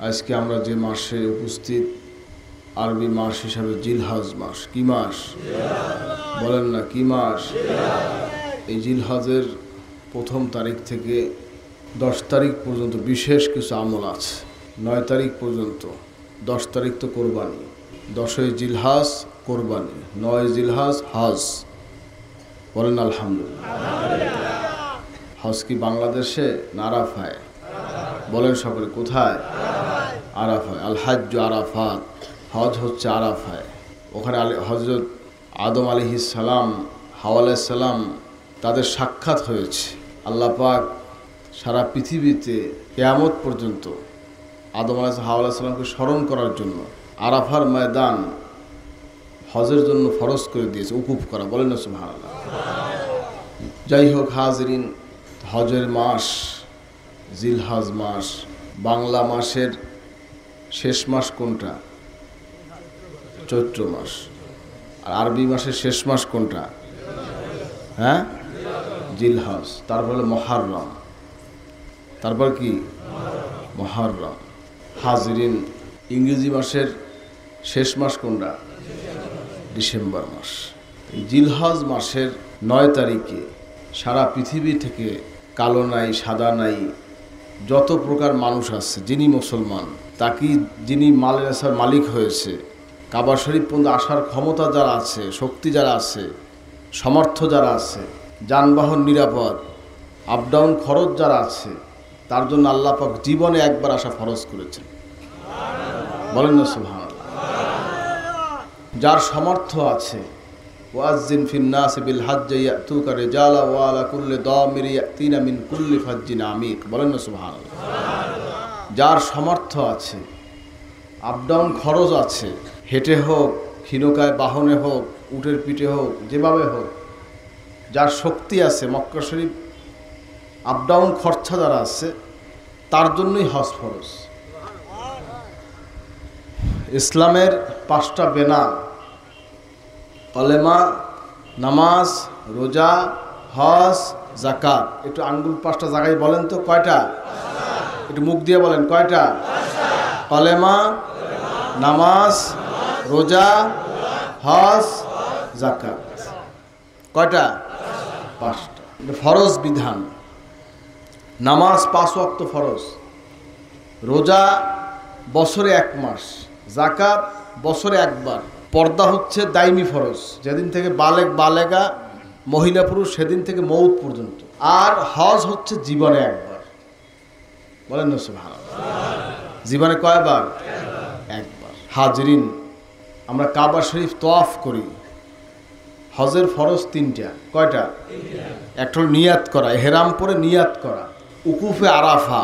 আজকে আমরা যে মাসে উপস্থিত আরবি মাস হিসাবে জিলহজ মাস। কি মাস বলেন না, কি মাস? এই জিলহজের প্রথম তারিখ থেকে 10 তারিখ পর্যন্ত বিশেষ কিছু আমল আছে। 9 তারিখ পর্যন্ত, 10 তারিখ তো কোরবানি, 10ই জিলহজ কোরবানি, 9 জিলহজ হজ। বলেন আলহামদুলিল্লাহ। হজ কি বাংলাদেশে না আরাফায়? বলেন সকলে, কোথায়? আরাফায়। আল হাজ্জ আরাফাত, হজ হচ্ছে আরাফায়। ওখানে হজরত আদম আলাইহিস সালাম, হাওয়া আলাইহিস সালাম, তাদের সাক্ষাৎ হয়েছে। আল্লাহ পাক সারা পৃথিবীতে কিয়ামত পর্যন্ত আদম আলাইহিস হাওয়া আলাইহিস সালামকে স্মরণ করার জন্য আরাফার ময়দান হজের জন্য ফরজ করে দিয়েছে, উকুফ করা। বলেন না সুবহানাল্লাহ। যাই হোক হাজরিন, হজের মাস জিলহজ মাস। বাংলা মাসের শেষ মাস কোনটা? চৈত্র মাস। আর আরবি মাসের শেষ মাস কোনটা? হ্যাঁ, জিলহজ। তারপর হলো মুহররম। তারপর কি? মুহররম। হাজরিন, ইংরেজি মাসের শেষ মাস কোনটা? ডিসেম্বর মাস। জিলহজ মাসের 9 তারিখে সারা পৃথিবী থেকে কালো নাই, সাদা নাই, যত প্রকার মানুষ আছে, যিনি মুসলমান, তাকে যিনি মালিক হয়েছে, কাবা শরীফ পর্যন্ত আসার ক্ষমতা যারা আছে, শক্তি যারা আছে, সমর্থ যারা আছে, যানবাহন নিরাপদ, আপ ডাউন খরচ যারা আছে, তার জন্য আল্লাহ পাক জীবনে একবার আসা ফরজ করেছেন। বলেন না সুবহানাল্লাহ। যার সমর্থ আছে, ওয়াজ্জিন ফিন্নাস বিল হাজ্জি ইয়াতুকা রিজালা ওয়া আলা কুল্লি দামির ইয়াতিনা মিন কুল্লি ফাজ্জিন আমিক। বলেন না সুবহানাল্লাহ। যার সমর্থ আছে, আপ ডাউন খরচ আছে, হেঁটে হোক, ক্ষীণকায় বাহনে হোক, উটের পিঠে হোক, যেভাবে হোক, যার শক্তি আছে, মক্কা শরীফ আপ ডাউন খরচা যারা আছে, তার জন্যই হজ ফরজ। ইসলামের 5টা বেনা: কলেমা, নামাজ, রোজা, হজ, যাকাত। একটু আঙ্গুল 5টা জায়গায় বলেন তো, কয়টা? একটু মুখ দিয়ে বলেন, কয়টা? কলেমা, নামাজ, রোজা, হজ, যাকাত। কয়টা? 5টা। এটা ফরজ বিধান। নামাজ 5 ওয়াক্ত ফরজ, রোজা বছরে 1 মাস, যাকাত বছরে 1 বার, পর্দা হচ্ছে দাইমি ফরজ, যেদিন থেকে বালেগা মহিলা পুরুষ সেদিন থেকে মৌত পর্যন্ত। আর হজ হচ্ছে জীবনে 1 বার। বলেন না সুবহানাল্লাহ। জীবনে কয়বার? 1 বার। হাজরিন, আমরা কাবা শরীফ তওয়াফ করি। হজের ফরজ 3টা। কয়টা? একটা হলো নিয়াত করা, ইহরাম পরে নিয়াত করা। উকুফে আরাফা,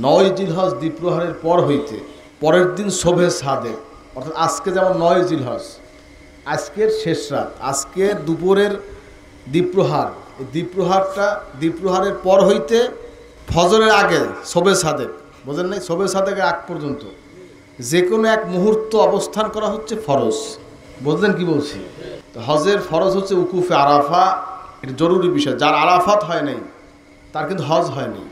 9 জিলহজ দ্বীপ্রহারের পর হইতে পরের দিন শোভে সাদেক, অর্থাৎ আজকে যেমন 9 জিলহজ, আজকের শেষ রাত, আজকের দুপুরের দ্বীপ্রহার, এই দ্বীপ্রহারের পর হইতে ফজরের আগে শোভে সাদেক, বোঝেন নাই? শোভে সাদেকের আগ পর্যন্ত যে কোনো এক মুহূর্ত অবস্থান করা হচ্ছে ফরজ। বুঝলেন কি বলছি? তো হজের ফরজ হচ্ছে উকুফে আরাফা। এটা জরুরি বিষয়। যার আরাফাত হয় নাই তার কিন্তু হজ হয়নি।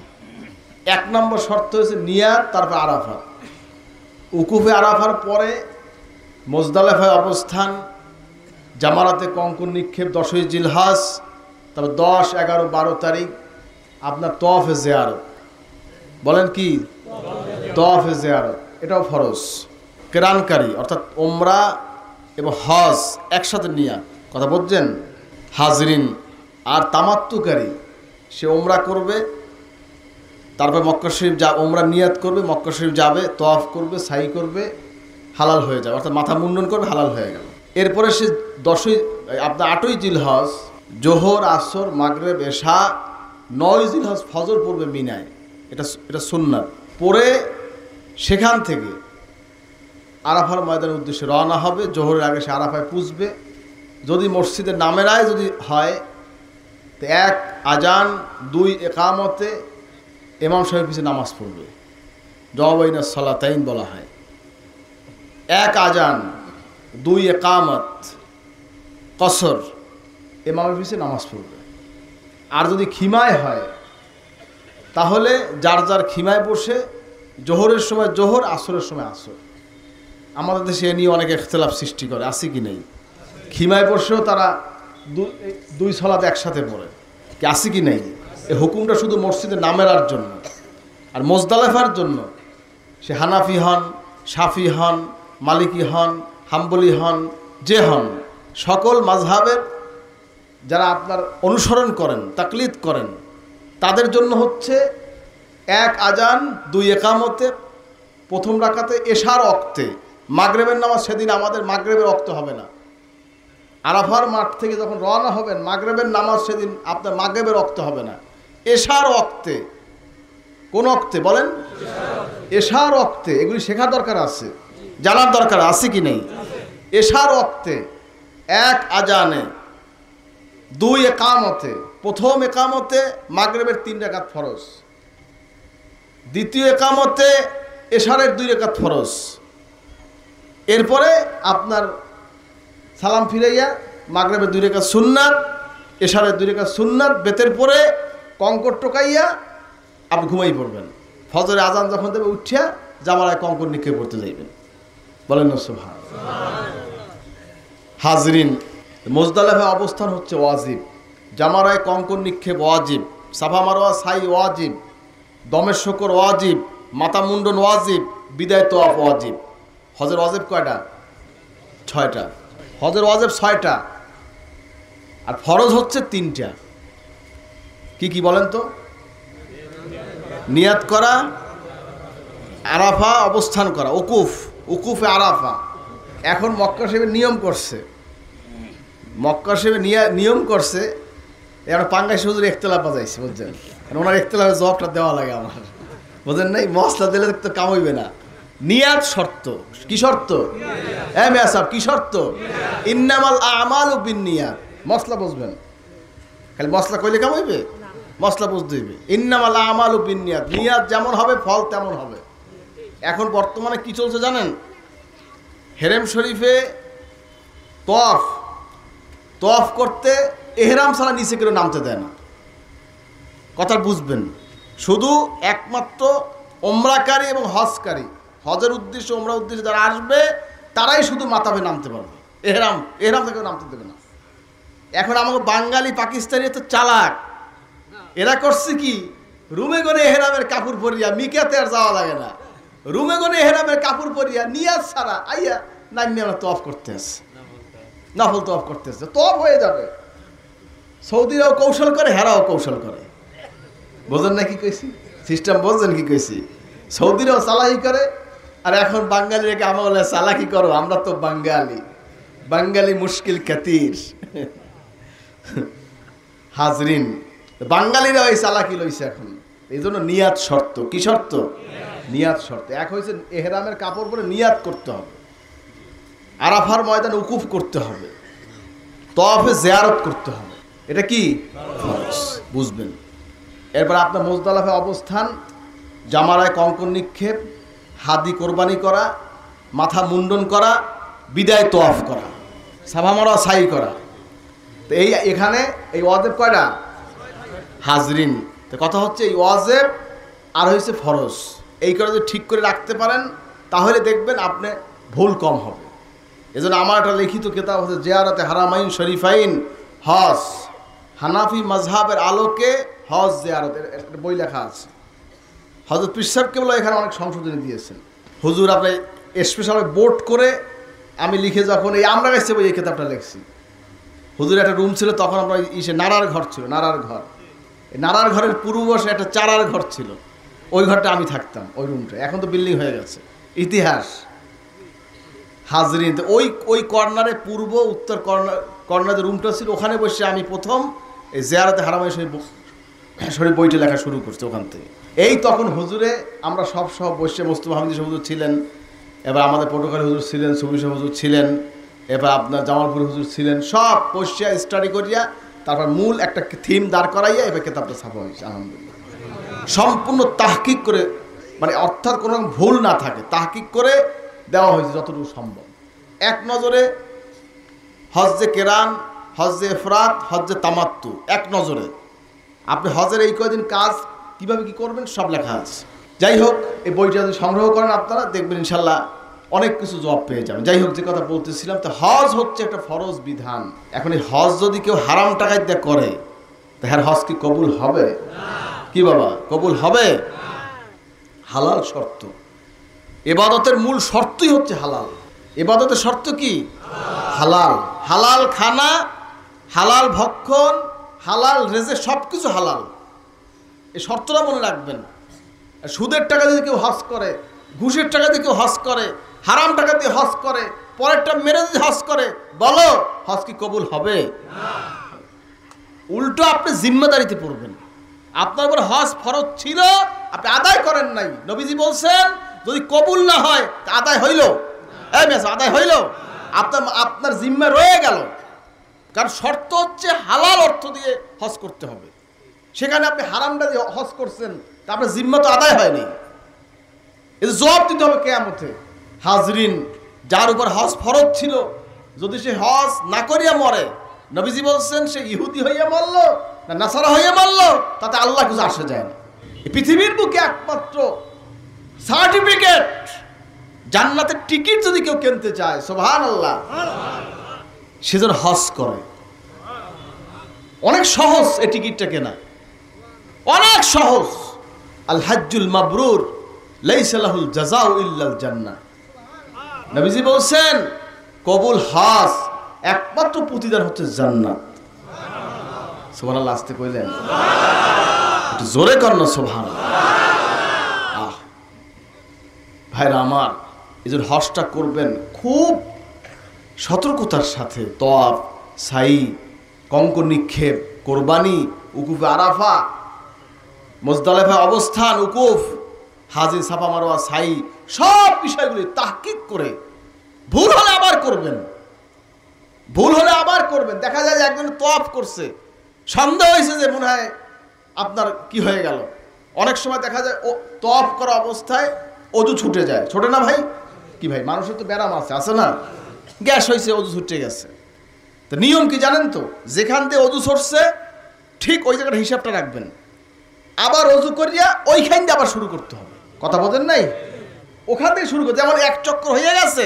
1 নম্বর শর্ত হয়েছে নিয়াত, তারপর আরাফাত। উকুফে আরাফার পরে মুজদালিফায় অবস্থান, জামারাতে কঙ্কন নিক্ষেপ 10ই জিলহজ, তারপর 10, 11, 12 তারিখ আপনার তওয়াফে জিয়ারত। বলেন কি? তওয়াফে জিয়ারত, এটাও ফরজ। কেরানকারী অর্থাৎ ওমরা এবং হজ একসাথে নিয়াত, কথা বলছেন হাজরিন। আর তামাত্তুকারী, সে ওমরা করবে, তারপর মক্কা শরীফ ওমরা নিয়াত করবে, মক্কা শরীফ যাবে, তওয়াফ করবে, সাই করবে, হালাল হয়ে যাবে, অর্থাৎ মাথা মুন্ডন করবে, হালাল হয়ে গেল। এরপরে সে 8ই জিলহজ জোহর, আসর, মাগরিব, এশা, 9 জিলহজ ফজর পড়বে মিনায়। এটা সুন্নাত। পরে সেখান থেকে আরাফার ময়দানের উদ্দেশ্যে রওনা হবে। জোহরের আগে সে আরাফায় পুজবে। যদি মসজিদের নামের আয় যদি হয় তো 1 আজান, 2 একামতে ইমাম সাহেব পিছনে নামাজ পড়বে, জওয়াবাইনা সালাতাইন বলা হয়। 1 আজান, 2 একামত, কসর, ইমামের পিছনে নামাজ পড়বে। আর যদি খিমায় হয় তাহলে যার যার খিমায় বসে জোহরের সময় জোহর, আসরের সময় আসর। আমাদের দেশে এ নিয়ে অনেক ইখতিলাফ সৃষ্টি করে, আছে কি নেই? খিমায় বসেও তারা দুই সালাত একসাথে পড়ে, কি আছে কি নেই? এই হুকুমটা শুধু মসজিদের নামের জন্য। আর মুজদালিফার জন্য সে হানাফি হন, শাফি হন, মালিকি হন, হাম্বলি হন, যে হন, সকল মাযহাবের যারা আপনার অনুসরণ করেন, তাকলিদ করেন, তাদের জন্য হচ্ছে এক আজান, দুই একামতে, প্রথম রাকাতে এশার ওক্তে। মাগরিবের নামাজ সেদিন আমাদের মাগরিবের ওক্ত হবে না। আরাফার মাঠ থেকে যখন রওনা হবেন, মাগরিবের নামাজ সেদিন আপনার মাগরিবের ওক্ত হবে না, এশার ওক্তে। কোন ওক্তে বলেন? এশার ওক্তে। এগুলি শেখার দরকার আছে, জানার দরকার আছে কি নেই? এশার ওক্তে এক আজানে, দুই একামতে। প্রথম একামতে মাগরিবের 3 রাকাত ফরজ, দ্বিতীয় একামতে এশারের 2 রাকাত ফরজ। এরপরে আপনার সালাম ফিরাইয়া মাগরিবের 2 রাকাত সুন্নাত, এশারের 2 রাকাত সুন্নাত, বেতের পরে কঙ্কর টোকাইয়া আপনি ঘুমাই পড়বেন। ফজরে আজান যখন দেবে উঠিয়া জামারায় কঙ্কর নিক্ষেপ করতে যাইবেন। বলেন না সুবহানাল্লাহ। হাজরিন, মুজদালিফায় অবস্থান হচ্ছে ওয়াজিব, জামারায় কঙ্কর নিক্ষেপ ওয়াজিব, সাফা মারওয়া সাই ওয়াজিব, দমের শকর ওয়াজিব, মাথা মুন্ডন ওয়াজিব, বিদায় তোয়াফ ওয়াজিব। হজের ওয়াজিব কয়টা? 6টা। হজের ওয়াজিব 6টা, আর ফরজ হচ্ছে 3টা। কি কি বলেন তো? নিয়াত করা, আরাফা অবস্থান করা, উকুফে আরাফা। এখন মক্কা শরীফে নিয়ম করছে, মক্কা শরীফে নিয়ম করছে, এবার পাঙ্গাইশ হুজুর ইখতিলাফ বাজাইছে, বুঝছেন? ওনার ইখতিলাফের জবাবটা দেওয়া লাগে আমার, বুঝেন নাই? মশলা দিলে তো কাম হইবে না। নিয়াত শর্ত। কি শর্ত? মিয়া সাহেব, কি শর্ত? ইন্নামাল আমালু বিন্নিয়াত। মশলা বুঝবেন, খালি মশলা কইলে কাম হইবে? মশলা বুঝতে হইবে। ইন্নামাল আমালু বিন্নিয়াত, নিয়াত যেমন হবে ফল তেমন হবে। এখন বর্তমানে কি চলছে জানেন? হেরেম শরীফে তওয়াফ করতে এহরাম ছাড়া নিচে কেউ নামতে দেয় না। কথা বুঝবেন, শুধু একমাত্র ওমরাকারী এবং হজকারী, হজের উদ্দেশ্যে ওমরা উদ্দেশ্যে যারা আসবে তারাই শুধু মাথাবে নামতে পারবে। এহরাম থেকে নামতে দেবে না। এখন আমাকে বাঙালি পাকিস্তানি তো চালাক, এরা করছে কি, রুমে গনে এহরামের কাপড় পরিয়া, মিকাতে আর যাওয়া লাগে না, রুমে গনে এহরামের কাপড় পরিয়া নিয়াজ ছাড়া আইয়া নামি আমরা তওয়াফ করতে আসছে, নফল তওয়াফ করতে আসছে, তওয়াফ হয়ে যাবে। সৌদিরাও কৌশল করে, হেরাও কৌশল করে। বোঝেন না কি কইছি? সিস্টেম বোঝেন কি কইছি? সৌদিরাও চালাকি করে, আর এখন বাঙালি রেখে আমার বলে চালাকি করো, আমরা তো বাঙালি মুশকিল কাতির। হাজরিন, বাঙালিরা ওই চালাকি লইছে এখন। এই জন্য নিয়াত শর্ত। কি শর্ত? নিয়াত শর্ত। এক হয়েছে এহরামের কাপড় পরে নিয়াত করতে হবে, আরাফার ময়দানে উকুফ করতে হবে, তওয়াফে জিয়ারত করতে হবে। এটা কি ফরজ, বুঝবেন। এরপর আপনার মুজদালিফায় অবস্থান, জামারায় কঙ্কর নিক্ষেপ, হাদি কোরবানি করা, মাথা মুন্ডন করা, বিদায় তোয়াফ করা, সাফা মারওয়া সাই করা। তো এখানে এই ওয়াজিব কয়টা? হাজরিন, তো কথা হচ্ছে এই ওয়াজিব আর হয়েছে ফরজ। এই করে যদি ঠিক করে রাখতে পারেন তাহলে দেখবেন আপনি ভুল কম হবে। এজন্য আমার একটা লিখিত কিতাব হচ্ছে জিয়ারতে হারামাইন শরীফাইন হজ, হানাফি মাযহাবের আলোকে হজ জিয়ারত, একটা বই লেখা আছে। হযরত পীর সাহেব কেবল এখানে অনেক সংশোধনী দিয়েছেন। হুজুর আপনি স্পেশাল বোর্ড করে আমি লিখে যখন আমরা কাছে বই এই কিতাবটা লিখছি, হুজুর একটা রুম ছিল তখন আমরা নাড়ার ঘর ছিল, নাড়ার ঘর। এই নাড়ার ঘরের পূর্ব বসে একটা চারার ঘর ছিল, ওই ঘরটা আমি থাকতাম, ওই রুমটা। এখন তো বিল্ডিং হয়ে গেছে। ইতিহাস হাজরিন, ওই কর্নারে পূর্ব উত্তর কর্নার যে রুমটা ছিল ওখানে বসে আমি প্রথম এই জিয়ারতে হারামাইন শরীফ বইটা লেখা শুরু করছি ওখান থেকে। এই তখন হুজুরে আমরা সব বসে, মোস্তফা হামিদ হুজুর ছিলেন, এবার আমাদের পটুয়াখালী হুজুর ছিলেন, সুবি হুজুর ছিলেন, এবার আপনার জামালপুর হুজুর ছিলেন, সব বসিয়া স্টাডি করিয়া তারপর মূল একটা থিম দাঁড় করাইয়া এবার কিতাবটা ছাপা হয়েছে। আলহামদুলিল্লাহ, সম্পূর্ণ তাহকিক করে, মানে অর্থাৎ কোনো ভুল না থাকে, তাহকিক করে দেওয়া হয়েছে যতটুকু সম্ভব। এক নজরে হজ্জে কেরান, হজ্জে ইফরাত, হজ্জে তামাত্তু, এক নজরে আপনি হজের এই কয়দিন কাজ কিভাবে কি করবেন সব লেখা আছে। যাই হোক, এই বইটা যদি সংগ্রহ করেন আপনারা দেখবেন ইনশাল্লাহ অনেক কিছু জবাব পেয়ে যাবেন। যাই হোক, যে কথা বলতেছিলাম, তো হজ হচ্ছে একটা ফরজ বিধান। এখন এই হজ যদি কেউ হারাম টাকায় দিয়ে করে, তো হ্যাঁ, হজ কি কবুল হবে? কি বাবা, কবুল হবে? হালাল শর্ত। ইবাদতের মূল শর্তই হচ্ছে হালাল। ইবাদতের শর্ত কি? হালাল। হালাল খানা, হালাল ভক্ষণ, হালাল রেজে, সব কিছু হালাল। এই শর্তটা মনে রাখবেন। সুদের টাকা দিয়ে কেউ হজ করে, ঘুষের টাকা দিয়ে কেউ হজ করে, হারাম টাকা দিয়ে হজ করে, পরেরটা মেরে দিয়ে হজ করে, বলো হজ কি কবুল হবে? উল্টো আপনি জিম্মেদারিতে পড়বেন। আপনার উপর হজ ফরজ ছিল, আপনি আদায় করেন নাই। নবীজি বলছেন যদি কবুল না হয় তা আদায় হইল, আদায় হইল, আপনার জিম্মা রয়ে গেল। কারণ শর্ত হচ্ছে হালাল অর্থ দিয়ে হজ করতে হবে। সেখানে আপনি হারামটা দিয়ে হজ করছেন, তা আপনার জিম্মা তো আদায় হয়নি। এটা জবাব দিতে হবে কিয়ামতে। হাজরিন, যার উপর হজ ফরজ ছিল, যদি সে হজ না করিয়া মরে, নবীজি বলছেন সে ইহুদি হইয়া মরল না নাসারা হইয়া মরল, তাতে আল্লাহ কিছু আসে যায় না। এই পৃথিবীর বুকে একমাত্র সার্টিফিকেট, জান্নাতের টিকিট যদি কেউ কিনতে চায়, সুবহানাল্লাহ, সে যেন হজ করে। অনেক সহজ এই টিকিটটা কেনা, অনেক সহজ। আল হাজ্জুল মাবরুর লাইসা লাহুল জাযাউ ইল্লাল জান্নাহ। নবীজি বলছেন কবুল হজ একমাত্র প্রতিদান হচ্ছে জান্নাত। সুবহানাল্লাহ, আসতে কইলেন, একটু জোরে কর না সুবহানাল্লাহ। ভাইরা আমার, এই যে হজটা করবেন খুব সতর্কতার সাথে। তওয়াফ, সাই, কঙ্কর নিক্ষেপ, কোরবানি, উকুফে আরাফা, মুজদালিফা অবস্থান, উকুফ, হাজি, সাফা মারওয়া, সাই, সব বিষয়গুলি তাহকিক করে ভুল হলে আবার করবেন। ভুল হলে আবার করবেন। দেখা যায় যে একজন তওয়াফ করছে, সন্দেহ হয়েছে যে মনে হয় আপনার কি হয়ে গেল। অনেক সময় দেখা যায় ও তওয়াফ করা অবস্থায় অজু ছুটে যায়। ছোটে না ভাই? কি ভাই, মানুষের তো ব্যারাম আছে না? গ্যাস হয়েছে, অজু ছুটে গেছে। তো নিয়ম কি জানেন তো? যেখান দিয়ে অজু ছড়ছে ঠিক ওই জায়গাটা হিসাবটা রাখবেন। আবার অজু করিয়া ওইখান দিয়ে আবার শুরু করতে হবে। কথা বোঝেন নাই? ওখান থেকে শুরু করতে, যেমন 1 চক্কর হয়ে গেছে,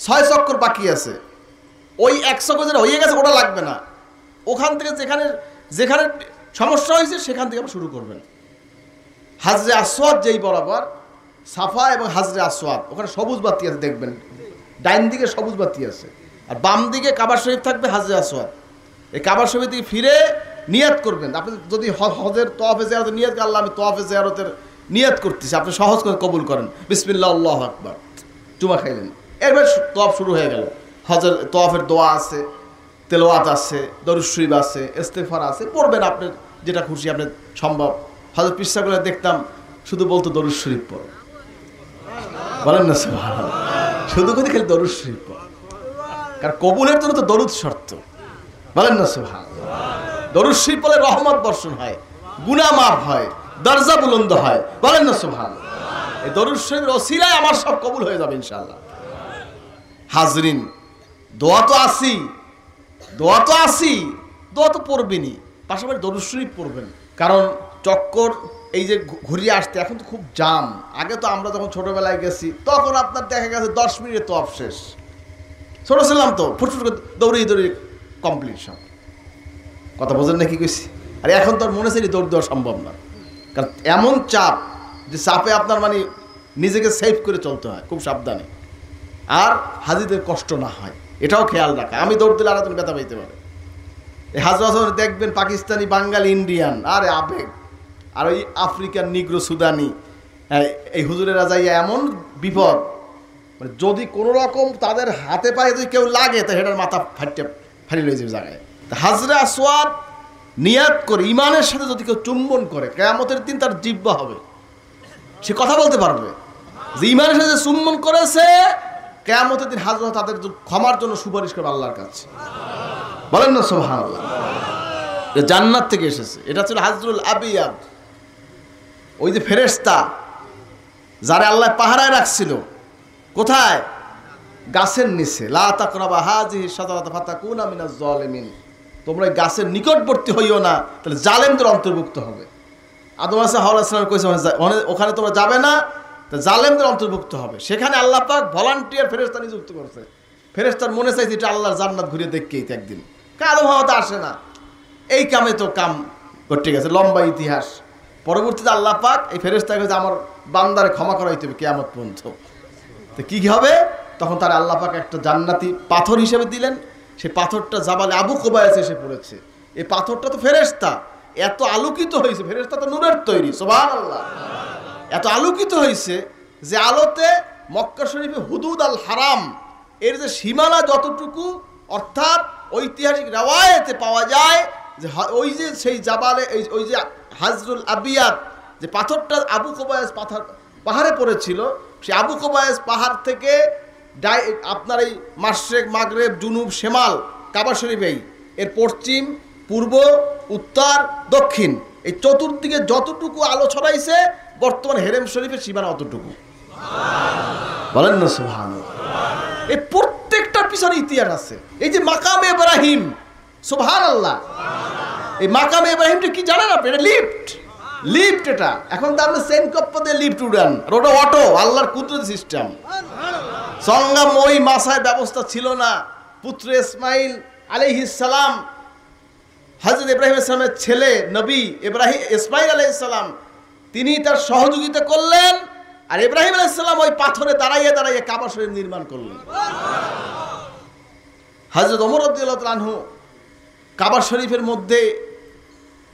6 চক্কর বাকি আছে, ওই 1 চক্কর যেটা হয়ে গেছে ওটা লাগবে না। ওখান থেকে যেখানে যেখানে সমস্যা হয়েছে সেখান থেকে আবার শুরু করবেন। হাজরে আসওয়াদ যেই বরাবর, সাফা এবং হাজরে আসওয়াদ, ওখানে সবুজ বাতি আছে, দেখবেন ডাইন দিকে সবুজ বাতি আছে, আর বাম দিকে কাবা শরীফ থাকবে, হাজরে আসওয়াদ। এই কাবা শরীফ থেকে ফিরে নিয়াত করবেন। আপনি যদি হজের তওয়াফে জিয়ারতের নিয়াত করেন, আল্লাহ আমি তওয়াফে জিয়ারতের নিয়াত করতেছি, আপনি সহজ করে কবুল করেন, বিসমিল্লাহ আল্লাহু আকবার, চুমা খাইলেন, এরপর তওয়াফ শুরু হয়ে গেল। হজের তওয়াফের দোয়া আছে, তেলাওয়াত আছে, দরুদ শরীফ আছে, ইস্তেগফার আছে, পড়বেন আপনার যেটা খুশি আপনার সম্ভব। হযরত পৃষ্ঠাগুলো দেখতাম শুধু বলতো দরুদ শরীফ পড়ো, বলেন না সুবহানাল্লাহ, শুধু করে খালি দরুদ শরীফ পড়ো, কারণ কবুলের জন্য তো দরুদ শর্ত, বলেন না সুবহানাল্লাহ। দরুদ শরীফ পড়লে রহমত বর্ষণ হয়, গুনাহ মাফ হয়, দরজা বুলন্দ হয়, বলেন না সুবহানাল্লাহ। এই দরুদ শরীফের ওসিলায় আমার সব কবুল হয়ে যাবে ইনশাআল্লাহ। হাজরিন, দোয়া তো আসি, দোয়া তো পড়বেনই, পাশাপাশি দরুদ শরীফ পড়বেন। কারণ চক্কর এই যে ঘুরিয়ে আসতে এখন তো খুব জাম। আগে তো আমরা যখন ছোটবেলায় গেছি তখন আপনার দেখা গেছে 10 মিনিটে তওয়াফ শেষ। ছোট ছিলাম তো ফুটফুট করে দৌড়িয়ে কমপ্লিট সব। কথা বোঝেন না কি কইছি? আর এখন তো আর মনে চাইলে দৌড় দেওয়া সম্ভব না, কারণ এমন চাপ যে চাপে আপনার মানে নিজেকে সেভ করে চলতে হয় খুব সাবধানে, আর হাজিদের কষ্ট না হয় এটাও খেয়াল রাখা। আমি দৌড় দিলে আর ব্যথা পাইতে পারে। এই হাজরা দেখবেন পাকিস্তানি, বাঙালি, ইন্ডিয়ান, আরে আবেগ, আর ওই আফ্রিকান, নিগ্রো, সুদানি, এই হুজুরেরা যাইয়া এমন বিপদ, মানে যদি কোনো রকম তাদের হাতে পায়ে যদি কেউ লাগে তো হেটার মাথা ফাটি লয়ে যাবে জায়গায়। হাজরে আসওয়াদ নিয়াত করে ইমানের সাথে যদি কেউ চুম্বন করে, কিয়ামতের দিন তার জিহ্বা হবে, সে কথা বলতে পারবে যে ইমানের সাথে চুম্বন করেছে। কিয়ামতের দিন হাজরা তাদের ক্ষমার জন্য সুপারিশ করবে আল্লাহর কাছে, বলেন না সুবহানাল্লাহ। জান্নাত থেকে এসেছে। এটা ছিল হাজরুল আবিয়াদ, ওই যে ফেরেশতা যারা আল্লাহ পাহারায় রাখছিল। কোথায়? গাছের নিচে। লা তাকরাবা হাযিহি শাজারাতা ফাতাকুনা মিনাজ জালিমিন, তোমরা গাছের নিকটবর্তী হইও না, তাহলে জালেমদের অন্তর্ভুক্ত হবে। আদম আলাইহিস সালাম কইছে ওখানে তোমরা যাবে না, তা জালেমদের অন্তর্ভুক্ত হবে। সেখানে আল্লাহ পাক ভলান্টিয়ার ফেরেশতা নিযুক্ত করছে। ফেরেশতার মনে চাইছে এটা আল্লাহর জান্নাত ঘুরে দেখকেই তো একদিন, আদম হাওয়া তো আসে না, এই কামে তো কাম ঘটে গেছে, লম্বা ইতিহাস। পরবর্তীতে আল্লাহ পাক এই ফেরেশতাকে যে আমার বান্দারে ক্ষমা করা হইতে হবে কিয়ামত পর্যন্ত, তো কি হবে তখন তার আল্লাহ পাক একটা জান্নাতি পাথর হিসেবে দিলেন। সেই পাথরটা জাবালে আবু কুবায়স এসে পড়েছে। এই পাথরটা তো ফেরেশতা, এত আলোকিত হয়েছে, ফেরেশতা তো নূরের তৈরি, সুবহানাল্লাহ, এত আলোকিত হয়েছে যে আলোতে মক্কা শরীফে হুদুদ আল হারাম এর যে সীমানা যতটুকু, অর্থাৎ ঐতিহাসিক রাওয়ায়েতে পাওয়া যায় যে ওই যে সেই জাবালে ওই যে হাজরুল আবিয়াদ যে পাথরটা আবু কুবায়স পাহাড়ে পড়েছিল, সেই আবু কুবায়স পাহাড় থেকে আপনার এই মাশরিক মাগরিব জুনুব শিমাল কাবা শরীফেই এর পশ্চিম পূর্ব উত্তর দক্ষিণ এই চতুর্দিকে যতটুকু আলো ছড়াইছে বর্তমান হেরেম শরীফের সীমানা অতটুকু, বলেন না সুবহানাল্লাহ। এই প্রত্যেকটার পিছনে ইতিহাস আছে। এই যে মাকামে ইব্রাহিম, সুবহানাল্লাহ, এই মাকামে ইব্রাহিমটা কি জানেন আপনি? এটা লিফট এটা। এখন তো আপনি সেন কপ্প দিয়ে লিফট উড়ান, আর ওটা অটো, আল্লাহর কুদরত সিস্টেম। সংগ্রাম ওই মাসায় ব্যবস্থা ছিল না। পুত্র ইসমাইল আলাইহিস সালাম, হযরত ইব্রাহিম ইসলামের ছেলে নবী ইসমাইল আলাইহিস সালাম, তিনি তার সহযোগিতা করলেন, আর ইব্রাহিম আলাইহিস সালাম ওই পাথরে দাঁড়াইয়ে দাঁড়াইয়ে কাবা শরীফ নির্মাণ করলেন। হযরত ওমর রাদিয়াল্লাহু তাআলা আনহু কাবা শরীফের মধ্যে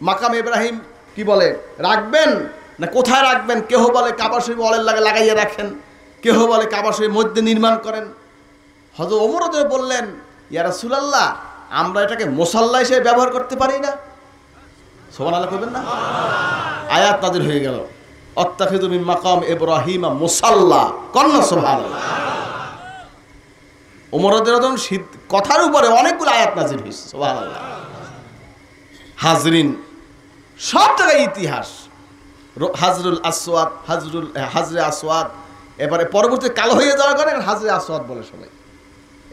মাকাম ইব্রাহিম কি বলে রাখবেন না কোথায় রাখবেন, কেহ বলে কাবা শরীফ ওয়ালের লাগে লাগাইয়ে রাখেন, কেহ বলে কাবা শরীফ মধ্যে নির্মাণ করেন। হযরত ওমর রাদিয়াল্লাহু বললেন, ইয়া রাসূলুল্লাহ, আমরা এটাকে মুসাল্লা হিসেবে ব্যবহার করতে পারি না? সুবহানাল্লাহ কইবেন না? আয়াত নাযিল হয়ে গেল, আত্তাখিযু মিন মাকাম ইব্রাহিম মুসাল্লা, কন্না সুবহানাল্লাহ। ওমর রাদিয়াল্লাহু কথার উপরে অনেকগুলো আয়াত নাযিল হয়েছে, সুবহানাল্লাহ। হাজরিন, সব জায়গায় ইতিহাস। হাজরুল আসওয়াদ, হাজরে আসওয়াদ, এবারে পরবর্তী কালো হয়ে যাওয়ার কারণে হাজরে আসওয়াদ বলে সবাই।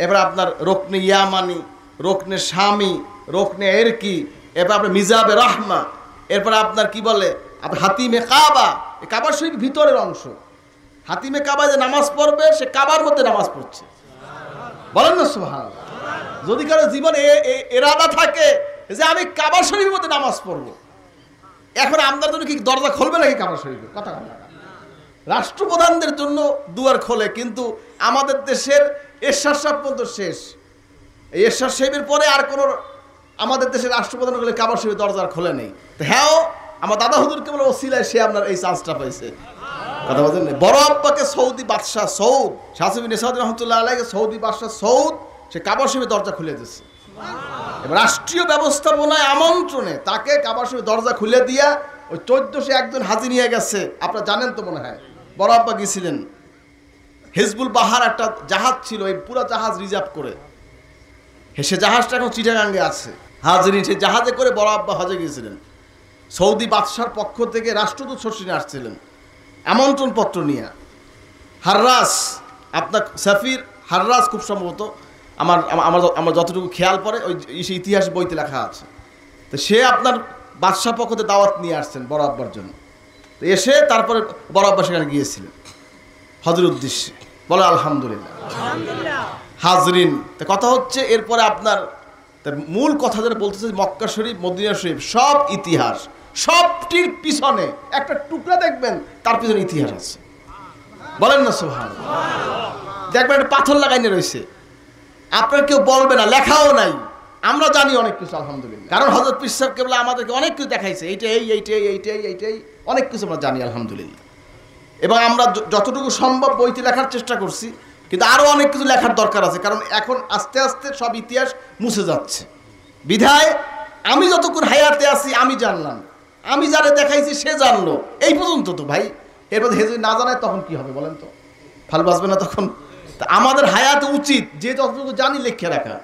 এবার আপনার রোকনে ইয়ামানি, রোকনে শামি, রোকনে এরকি, এরপর আপনার মিজাবে রাহমা, এরপর আপনার কি বলে আপনার হাতিমে কাবা, এই কাবার শরীফ ভিতরের অংশ। হাতিমে কাবা যে নামাজ পড়বে সে কাবার মধ্যে নামাজ পড়ছে, বলেন না সুবহানাল্লাহ। যদি কারো জীবনে এরাদা থাকে যে আমি কাবার শরীফের মধ্যে নামাজ পড়বো, এখন আপনার জন্য কি দরজা খুলবে নাকি কাবার শরীফে? কথা বলা, রাষ্ট্রপ্রধানদের জন্য দুয়ার খোলে, কিন্তু আমাদের দেশের এরশাদ সাহেব পর্যন্ত শেষ। এই এরশাদ সাহেবের পরে আর কোনো আমাদের দেশের রাষ্ট্রপ্রধান বলে কাবার শরীফের দরজা খোলে নেই। তো হ্যাঁ, আমার দাদা হুজুরকে বলে ওসিলায় সে আপনার এই চান্সটা পাইছে। কথা বলছেন, বড় আব্বাকে সৌদি বাদশাহ সৌদ, শাহসুফ বিন সাদ রহমতুল্লাহ আলাইহিকে সৌদি বাদশাহ সৌদ সে কাবার শরীফের দরজা খুলে দিচ্ছে। এবার রাষ্ট্রীয় ব্যবস্থাপনায় আমন্ত্রণে তাকে কাবার শরীফের দরজা খুলে দিয়া ওই 1400 একজন হাজি নিয়ে গেছে। আপনারা জানেন তো মনে হয়, বড় আব্বা গিয়েছিলেন। হিজবুল বাহার একটা জাহাজ ছিল, এই পুরো জাহাজ রিজার্ভ করে, সে জাহাজটা এখন চিটাগাঙ্গে আছে। হাজরিন, সেই জাহাজে করে বড় আব্বা হজে গিয়েছিলেন। সৌদি বাদশার পক্ষ থেকে রাষ্ট্রদূত শশিনে আসছিলেন আমন্ত্রণ পত্র নিয়ে। হাররাস, আপনার সাফির হাররাস খুব সম্ভবত, আমার যতটুকু খেয়াল পড়ে ওই ইতিহাস বইতে লেখা আছে। তো সে আপনার বাদশাহ পক্ষতে দাওয়াত নিয়ে আসছেন বড় আব্বার জন্য। তো এসে তারপরে বড় আব্বা সেখানে গিয়েছিলেন হজের উদ্দেশ্যে। বলে আলহামদুলিল্লাহ। হাজরিন, তো কথা হচ্ছে এরপরে আপনার মূল কথা যেটা বলতেছে, মক্কা শরীফ মদিনা শরীফ সব ইতিহাস, সবটির পিছনে একটা টুকরা দেখবেন তার পিছনে ইতিহাস আছে, বলেন না সুবহানাল্লাহ। দেখবেন একটা পাথর লাগাইনে রয়েছে, আপনার কেউ বলবে না, লেখাও নাই, আমরা জানি অনেক কিছু আলহামদুলিল্লাহ। কারণ হযরত পীর সাহেব কেবলা আমাদেরকে অনেক কিছু দেখাইছে, এইটাই অনেক কিছু আমরা জানি আলহামদুলিল্লাহ। এবং আমরা যতটুকু সম্ভব বইতে লেখার চেষ্টা করছি, কিন্তু আরও অনেক কিছু লেখার দরকার আছে। কারণ এখন আস্তে আস্তে সব ইতিহাস মুছে যাচ্ছে। বিধায় আমি যতক্ষণ হায়াতে আছি আমি জানলাম, আমি যারা দেখাইছি সে জানলো, এই পর্যন্ত তো ভাই। এরপর হে যদি না জানায় তখন কি হবে বলেন তো? ফাল বাঁচবে না তখন? তা আমাদের হায়াতে উচিত যে যতটুকু জানি লিখে রাখা।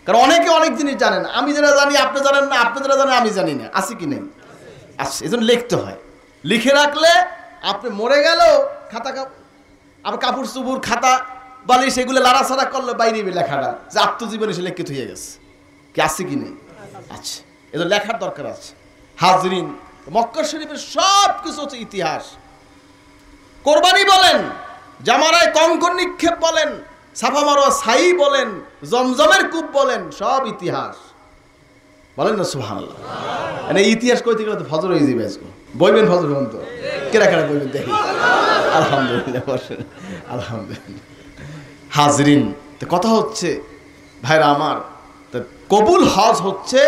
কারণ অনেকে অনেক জিনিস জানেন, আমি যারা জানি আপনি জানেন না, আপনি যারা জানেন আমি জানি না, আছে কি নেই? আছে, এই জন্য লিখতে হয়। লিখে রাখলে আপনি মরে গেলেও খাতা আবার কাপড় চুপুর খাতা বালিশ এগুলো লাড়াছাড়া করলে বাইরে লেখাটা যে আত্মজীবনী সে লিখিত হয়ে গেছে, কি আছে কি নেই? আচ্ছা, এদের লেখার দরকার আছে। হাজরিন, মক্কা শরীফের সব কিছু হচ্ছে ইতিহাস। কোরবানি বলেন, জামারায় কঙ্কর নিক্ষেপ বলেন, সাফা মারোয়া সাই বলেন, জমজমের কূপ বলেন, সব ইতিহাস। বলেন না সুবহানাল্লাহ। মানে ইতিহাস কইতে গেলে তো ফজর হয়ে যাবে আজকে। বইবেন ফজর পর্যন্ত কেরা কেরা বইবেন দেখি। আলহামদুলিল্লাহ, আলহামদুলিল্লাহ। হাজরিন, তো কথা হচ্ছে ভাইরা আমার, কবুল হজ হচ্ছে,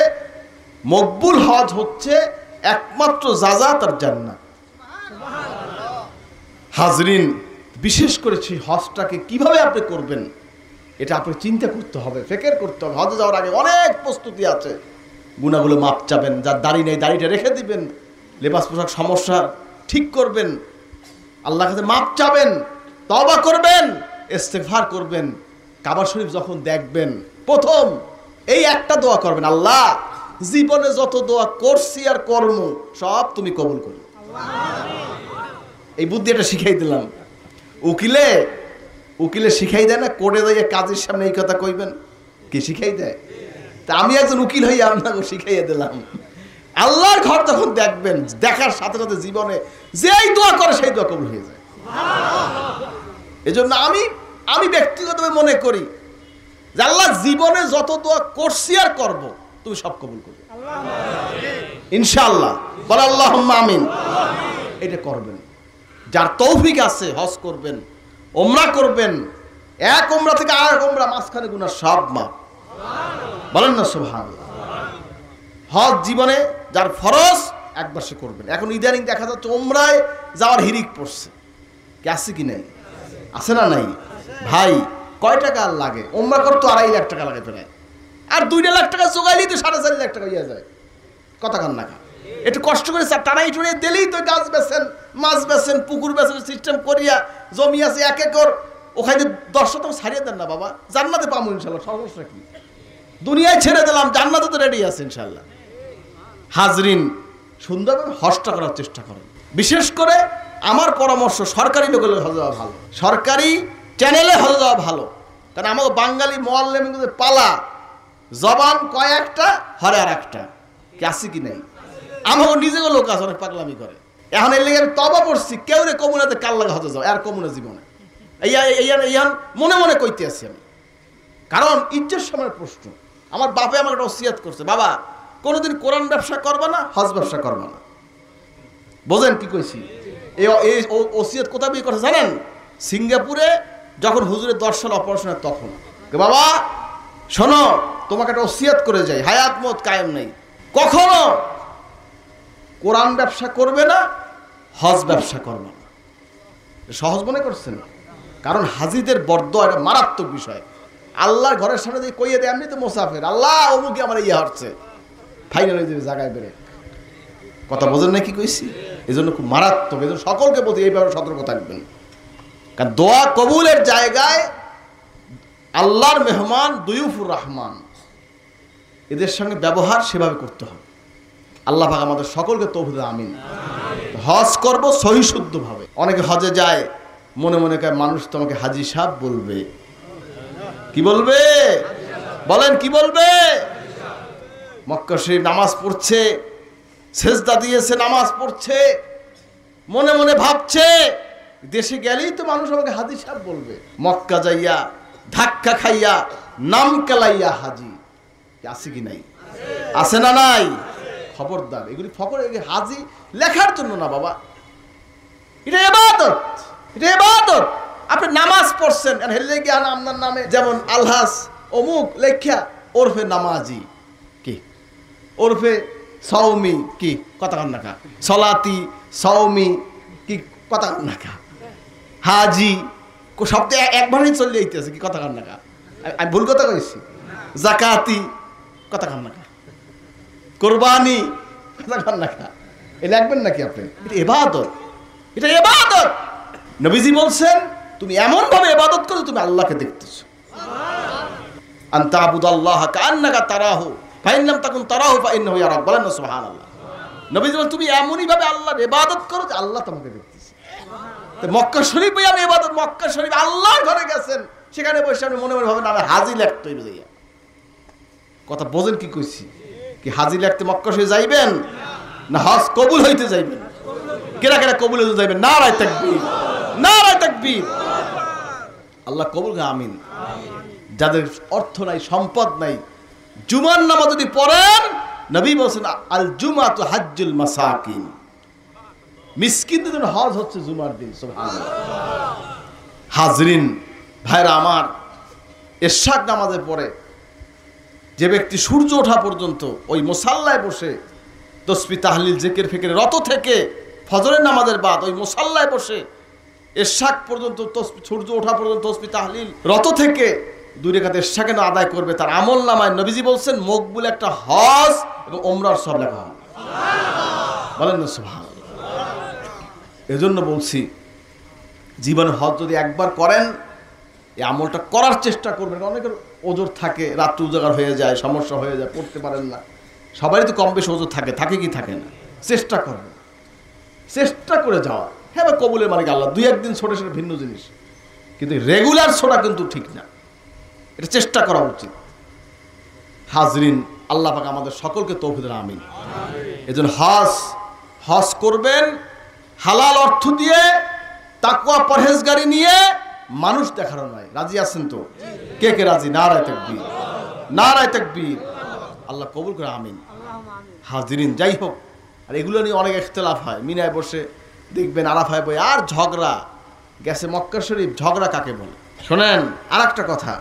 মকবুল হজ হচ্ছে একমাত্র জাযাত আর জান্নাত। হাজরিন, বিশেষ করে সেই হজটাকে কিভাবে আপনি করবেন এটা আপনি চিন্তা করতে হবে, ফিকির করতে হবে। হজে যাওয়ার আগে অনেক প্রস্তুতি আছে। গুনাহগুলো মাপ চাবেন, যার দাড়ি নেই দাড়িটা রেখে দিবেন, লেবাস পোশাক সমস্যা ঠিক করবেন, আল্লাহর কাছে মাপ চাবেন, তওবা করবেন, ইস্তেগফার করবেন। কাবা শরীফ যখন দেখবেন প্রথম এই একটা দোয়া করবেন, আল্লাহ জীবনে যত দোয়া করছি আর কর্ম সব তুমি কবুল করো। এই বুদ্ধিটা শিখাই দিলাম। উকিলে শিখাই দেয় না, কোর্টে যাইয়া কাজের সামনে এই কথা কইবেন, কি শিখাই দেয়? তা আমি একজন উকিল হইয়া আপনাকে শিখাইয়া দিলাম। আল্লাহর ঘর যখন দেখবেন, দেখার সাথে সাথে জীবনে যেই দোয়া করে সেই দোয়া কবুল হয়ে যায়। এজন্য আমি ব্যক্তিগতভাবে মনে করি যে আল্লাহ জীবনে যত দোয়া করছি আর করব তুমি সব কবুল করবে ইনশাআল্লাহ। বল আল্লাহুম্মা আমিন। এটা করবেন। যার তৌফিক আছে হজ করবেন, ওমরা করবেন, এক ওমরা থেকে আরেক ওমরা, মাঝখানে গুনাহ সব মাফ। বলেন না সুবহানাল্লাহ। হজ জীবনে যার ফরজ একবার সে করবেন। এখন ইদানিং দেখা যাচ্ছে ওমরায় যাওয়ার হিরিক পড়ছে, কি আছে কি নাই? আছে না নাই? ভাই কয় টাকা লাগে? ওমরা করতে 2.5 লাখ টাকা লাগে প্রায়, আর 2 লাখ টাকা জোগাইলেই তো 4.5 লাখ টাকা ইয়ে যায়। কথা কান না, একটু কষ্ট করে টানাই টুনে দিলেই তো গাছ বেছেন, মাছ বেছেন, পুকুর বেছেন, সিস্টেম করিয়া জমি আছে 1 একর, ওখানে 10 শতক ছাড়িয়ে দেন না বাবা, জান্নাতে পাবো ইনশাল্লাহ। সমস্যা কি? দুনিয়ায় ছেড়ে দিলাম, জান্নাতে তো রেডি আছে ইনশাল্লাহ। হাজরিন, সুন্দরভাবে হজটা করার চেষ্টা করেন। বিশেষ করে আমার পরামর্শ, সরকারি লোকে হজে যাওয়া ভালো, সরকারি চ্যানেলে হজে যাওয়া ভালো। কারণ আমাকে বাঙালি মোয়াল্লেমের পালা, জবান কয়েকটা হরে আর একটা, কি আছে কি নাই? আমাকে নিজেকে লোক আছে অনেক পাগলামি করে। এখন এর লেগে আমি তবা পড়ছি, কেউ রে কমুনাতে কাল লাগে হজে যাও, আর কমুনা জীবনে এই মনে মনে কইতে আছি আমি। কারণ ইজ্জত সময়ের প্রশ্ন। আমার বাপে আমাকে একটা ওসিয়াত করছে, বাবা কোনোদিন কোরআন ব্যবসা করবা না, হজ ব্যবসা করবা না। বোঝেন কি কইছি? এই ওসিয়াত কোথায় বিয়ে করছে জানেন? সিঙ্গাপুরে যখন হুজুরের 10 সাল অপারেশনের তখন। বাবা শোনো, তোমাকে একটা ওসিয়াত করে যাই, হায়াত মত কায়েম নেই, কখনো কোরআন ব্যবসা করবে না, হজ ব্যবসা করবে না। সহজ মনে করছেন? কারণ হাজিদের বরদোয়া এটা মারাত্মক বিষয়। আল্লাহর ঘরের সামনে দিয়ে কইয়ে দেয়, এমনি তো মোসাফের, আল্লাহ অমুকে আমার ইয়ে হচ্ছে, ফাইনাল হয়ে যাবে জায়গায় বেড়ে। কথা বোঝেন না কি কইছি? এই জন্য খুব মারাত্মক। এই জন্য সকলকে বলতে এইভাবে সতর্ক থাকবেন। কারণ দোয়া কবুলের জায়গায় আল্লাহর মেহমান দুয়ুফুর রহমান, এদের সঙ্গে ব্যবহার সেভাবে করতে হবে। আল্লাহ পাক আমাদের সকলকে তৌফিক দেন, আমিন। হজ করব সহি শুদ্ধ ভাবে। অনেকে হজে যায় মনে মনে কয় মানুষ তোমাকে হাজী সাহেব বলবে। কি বলবে? বলেন কি বলবে? মক্কা শরীফ নামাজ পড়ছে, সেজদা দিয়েছে, নামাজ পড়ছে, মনে মনে ভাবছে দেশে গেলেই তো মানুষ আমাকে হাজী সাহেব বলবে। মক্কা যাইয়া ধাক্কা খাইয়া নাম কেলাইয়া হাজি, আছে কি নাই? আছে না নাই? খবরদার, এগুলি ফকর, হাজি লেখার জন্য না বাবা, এটা ইবাদত, এটা ইবাদত। আপনি নামাজ পড়ছেন, হেলে গিয়ে আপনার নামে যেমন আলহাস অমুক লেখা ওরফে নামাজি, কি ওরফে সৌমি, কি কথা কান নাকা, সলাতি সৌমি, কি কথা কান নাকা, হাজি শব্দ একবারই চলে যাইতেছে, কি কথা কান নাকা? আমি ভুল কথা কইছি? জাকাতি, কথা কান নাকা, কোরবানি, কথা কান নাকা, এ লাগবেন নাকি আপনি? এটা ইবাদত, এটা ইবাদত। নবীজি বলছেন তুমি এমন ভাবে ইবাদত করো তুমি আল্লাহকে দেখতেছো। আনতা আবুদাল্লাহ কান্নাকা তারাহু ফাইন লাম তাকুন তারাহু ফাইন্নাহু ইয়ারাক। বলেন না সুবহানাল্লাহ। নবীজি বলেন তুমি এমনই ভাবে আল্লাহর ইবাদত করো যে আল্লাহ তোমাকে দেখতেছে। তো মক্কা শরীফে আমি ইবাদত, মক্কা শরীফ আল্লাহর ঘরে গেছেন, সেখানে বসে আপনি মনে মনে ভাবেন আমি হাজি লাগতে হইবে। কথা বোঝেন কি কইছি? কি হাজি লাগতে মক্কা শরীফে যাইবেন? না হজ কবুল হইতে যাইবেন? কেরা কেরা কবুল হইতে যাইবেন? নারায়ে তাকবীর, নারায়ে তাকবীর। আল্লাহ কবুল করে আমিন। যাদের অর্থ নাই, সম্পদ নাই, জুমার নামাজ যদি পড়েন, নবী বলেছেন আল জুমাতু হাজ্জুল মাসাকিন, মিসকিনদের জন্য হজ হচ্ছে জুমার দিন। সুবহানাল্লাহ। হাজরিন ভাইরা আমার, এশাক নামাজের পরে যে ব্যক্তি সূর্য ওঠা পর্যন্ত ওই মুসাল্লায় বসে তসবিহ তাহলিল জিকির ফিকির রত থেকে ফজরের নামাজের বাদ ওই মুসাল্লায় বসে এশাক পর্যন্ত সূর্য ওঠা পর্যন্ত তসবিহ তাহলিল রত থেকে 2 রাকাত এশাকে না আদায় করবে, তার আমল নামায় নবীজি বলছেন মকবুল একটা হজ এবং ওমরার সব লেখা হবে। বলেন না সুবহানাল্লাহ। এজন্য বলছি জীবনে হজ যদি একবার করেন, এই আমলটা করার চেষ্টা করবেন। অনেকের ওজর থাকে, রাত্রি উজাগার হয়ে যায়, সমস্যা হয়ে যায়, পড়তে পারেন না। সবারই তো কম বেশি ওজর থাকে, থাকে কি থাকে না? চেষ্টা করবেন, চেষ্টা করে যাওয়া। হ্যাঁ ভাই, কবুলের মালিক আল্লাহ। 2-1 দিন ছোটে সেটা ভিন্ন জিনিস, কিন্তু রেগুলার ছোটা কিন্তু ঠিক না। এটা চেষ্টা করা উচিত। হাজরিন, আল্লাহ পাক আমাদের সকলকে তৌফিক দেন, আমিন। এজন্য হজ করবেন হালাল অর্থ দিয়ে, তাকওয়া পরহেজগারি নিয়ে, মানুষ দেখানো নয়। রাজি আছেন তো? কে কে রাজি? নারায়ে তাকবীর, নারায়ে তাকবীর। আল্লাহ কবুল করে আমিন। হাজরিন, যাই হোক, আর এগুলো নিয়ে অনেক ইখতিলাফ হয়। মিনায় বসে দেখবেন আরাফায় বই আর ঝগড়া। গেছে মক্কা শরীফ, ঝগড়া কাকে বলে? শোনেন আর একটা কথা,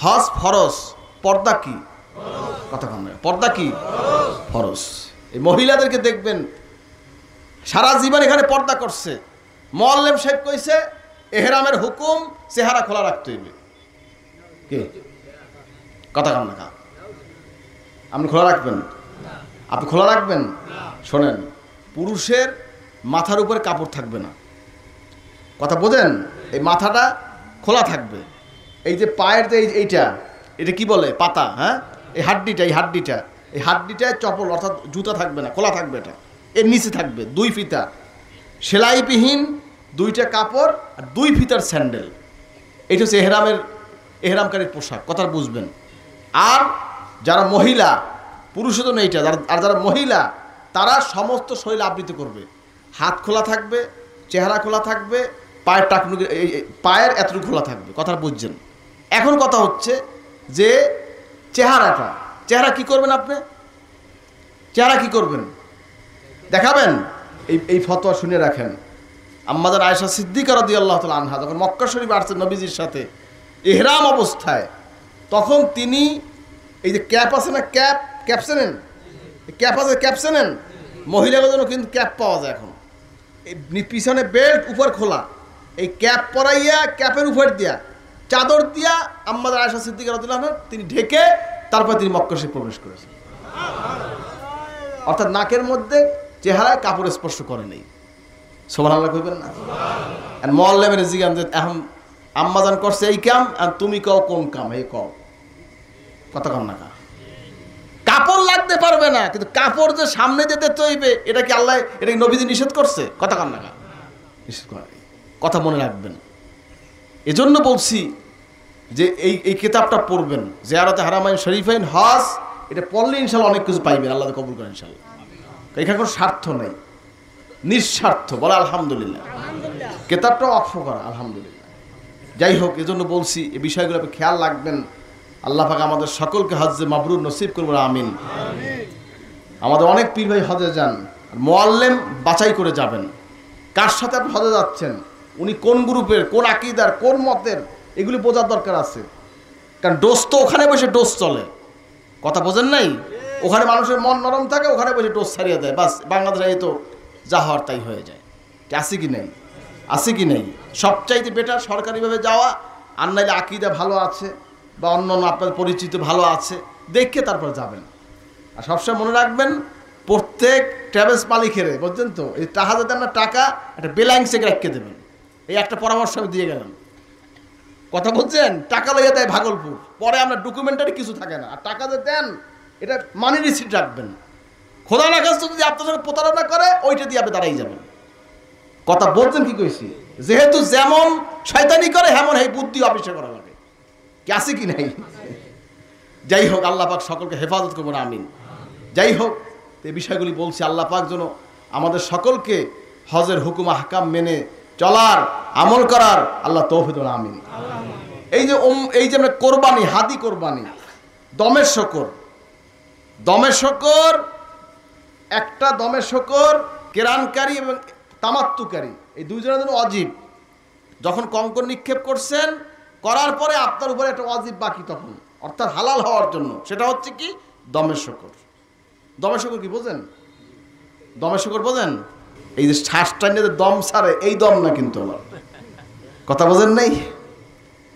হজ ফরজ, পর্দা কি? কথা কম নয়, পর্দা কি? ফরজ। এই মহিলাদেরকে দেখবেন সারা জীবন এখানে পর্দা করছে। মুআল্লিম সাহেব কইছে এহরামের হুকুম চেহারা খোলা রাখতে হইবে। কে কথা কম না? আপনি খোলা রাখবেন? আপনি খোলা রাখবেন? শোনেন, পুরুষের মাথার উপরে কাপড় থাকবে না। কথা বোঝেন? এই মাথাটা খোলা থাকবে। এই যে পায়ের যে এটা কি বলে? পাতা। হ্যাঁ, এই হাড্ডিটায় চপল অর্থাৎ জুতা থাকবে না, খোলা থাকবে। এটা এর নিচে থাকবে 2 ফিতা সেলাইবিহীন 2টা কাপড় আর 2 ফিতার স্যান্ডেল। এটা হচ্ছে এহরামকারীর পোশাক। কথা বুঝবেন। আর যারা মহিলা, পুরুষের জন্য এইটা, আর যারা মহিলা তারা সমস্ত শরীর আবৃত করবে। হাত খোলা থাকবে, চেহারা খোলা থাকবে, পায়ের টাকনু, পায়ের এতটুকু খোলা থাকবে। কথা বুঝছেন? এখন কথা হচ্ছে যে চেহারা কি করবেন আপনি? চেহারা কি করবেন? দেখাবেন? এই ফতোয়া শুনে রাখেন। আম্মাজান আয়েশা সিদ্দিকা রাদিয়াল্লাহু তাআলা আনহা যখন মক্কা শরীফে আসছেন নবীজির সাথে ইহরাম অবস্থায়, তখন তিনি এই যে ক্যাপ আছে না, ক্যাপ চেনেন? ক্যাপ আছে, ক্যাপ চেনেন? মহিলাদের জন্য কিন্তু ক্যাপ পাওয়া যায় এখন। এই পিছনে বেল্ট, উপর খোলা, এই ক্যাপ পরাইয়া ক্যাপের উপর দিয়া চাদর দিয়া আম্মাজান আয়েশা সিদ্দিকা রাদিয়াল্লাহু আনহা তিনি ঢেকে তারপর তিনি মক্কা শরীফে প্রবেশ করেছেন। অর্থাৎ নাকের মধ্যে চেহারায় কাপড় স্পর্শ করে নেই। সুবহানাল্লাহ কইবেন না? আর মুআল্লিমের জিজ্ঞাসা যে এখন আম্মাজান করছে এই কাম, আর তুমি কও কোন কাম? এই কও। কথা কম না? কাপড় লাগতে পারবে না, কিন্তু কাপড় যে সামনে যেতে হইবে, এটা কি আল্লাহ, এটা কি নবীজি নিষেধ করছে? কথা কম না? নিষেধ করে। কথা মনে রাখবেন। এজন্য বলছি যে এই কিতাবটা পড়বেন, জিয়ারতে হারামাইন শরীফাইন হজ, এটা পড়লে ইনশাআল্লাহ অনেক কিছু পাইবেন। আল্লাহ কবুল করেন ইনশাআল্লাহ। এখানে কোনো স্বার্থ নেই, নিঃস্বার্থ। বলে আলহামদুলিল্লাহ। কিতাবটাও অক্ষ করা, আলহামদুলিল্লাহ। যাই হোক, এজন্য বলছি এই বিষয়গুলো আপনি খেয়াল রাখবেন। আল্লাহ পাক আমাদের সকলকে হজ্জে মাবরুর নসিব করবেন, আমিন। আমাদের অনেক পীর ভাই হজে যান, মুআল্লিম বাছাই করে যাবেন কার সাথে আপনি হজে যাচ্ছেন, উনি কোন গ্রুপের, কোন আকীদার, কোন মতের, এগুলি বোঝার দরকার আছে। কারণ ডোজ তো ওখানে বসে ডোজ চলে। কথা বোঝেন নাই? ওখানে মানুষের মন নরম থাকে, ওখানে বসে ডোজ ছাড়িয়ে দেয়, বাস বাংলাদেশে এই তো যা হওয়ার তাই হয়ে যায়। আছে কি নেই? আছে কি নেই? সবচাইতে বেটার সরকারিভাবে যাওয়া, আর নাইলে আকীদা ভালো আছে বা অন্য আপনার পরিচিত ভালো আছে দেখে তারপর যাবেন। আর সবসময় মনে রাখবেন, প্রত্যেক ট্রাভেলস মালিকের, বুঝছেন তো, এই টাকা দেন না, টাকা একটা বেলাইন চেক রেখে দেবেন। এই একটা পরামর্শ আমি দিয়ে গেলাম। কথা বলছেন? টাকা লইয়া দেয় ভাগলপুর, পরে আমরা ডকুমেন্টারি কিছু থাকে না। আর টাকা যে দেন, এটা মানি রিসিট রাখবেন। খোদা না কাছে যদি আপনার সঙ্গে প্রতারণা করে, ওইটা দিয়ে আপনি দাঁড়াই যাবেন। কথা বলছেন কি কইছি? যেহেতু যেমন শয়তানি করে, হেমন এই বুদ্ধি অফিসে করা লাগে। কি আছে কি নাই? যাই হোক, আল্লাহ পাক সকলকে হেফাজত করবেন, আমিন। যাই হোক, এই বিষয়গুলি বলছি আল্লাহ পাক যেন আমাদের সকলকে হজের হুকুম আহকাম মেনে চলার আমল করার আল্লাহ তৌফিক দান আমিন। এই যে আমরা কোরবানি, হাদি কোরবানি, দমের শকর, একটা দমের শকর কেরানকারী এবং তামাত্তুকারী এই দুইজনের জন্য অজীব। যখন কঙ্কর নিক্ষেপ করছেন, করার পরে আপনার উপরে একটা অজীব বাকি তখন, অর্থাৎ হালাল হওয়ার জন্য, সেটা হচ্ছে কি দমের শকর। দমের শকর কি বোঝেন? দমের শকর বোঝেন? এই যে শ্বাসটা নিয়ে দম ছাড়ে, এই দম না কিন্তু আমার কথা বোঝেন নাই।